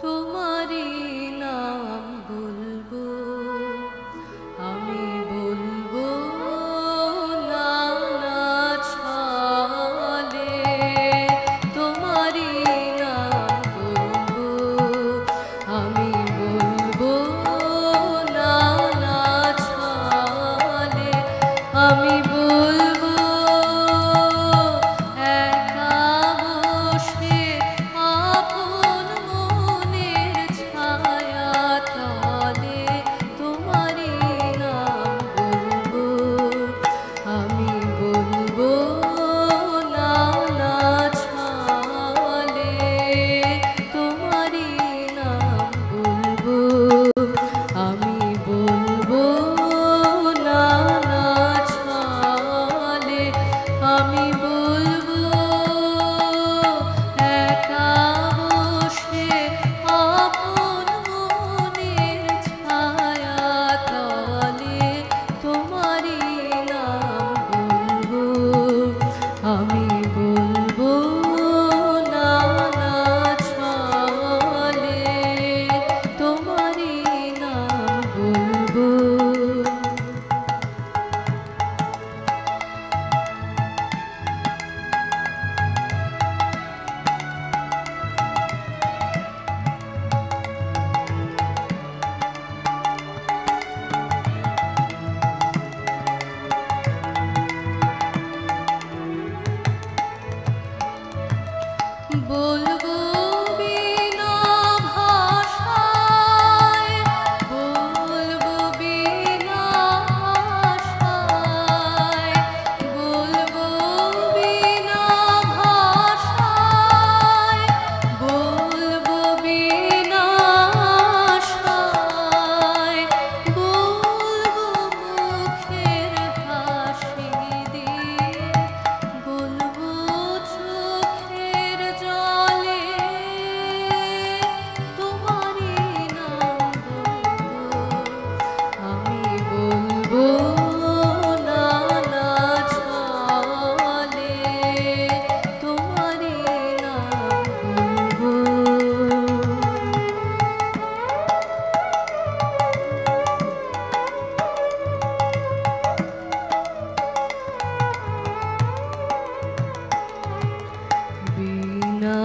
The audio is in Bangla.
তোমারি নাম বলবো, আমি বলবো নানা ছলে। তোমারি নাম বলবো, আমি বলবো নানা ছলে। আমি বলবো একা বসে আপন মনের ছায়া তলে। তোমারি নাম বলবো, আমি বলবো নানা ছলে। তোমারি নাম বলবো, আমি বলবো নানা ছলে। আমি বলবো একা বসে আপন মনের ছায়া তলে। তোমারি নাম বলবো, আমি বলবো নানা ছলে। তোমারি নাম বলবো। বলবো বিনা ভাষায়, বলবো বিনা ভাষায়, বলবো বিনা ভাষায়, বলবো বিনা আশায়, বলবো মুখের হাসি দিয়ে, বলবো চোখের জলে। তোমারি নাম বলবো, আমি বলবো নানা ছলে। তোমারি নাম বলবো। বিনা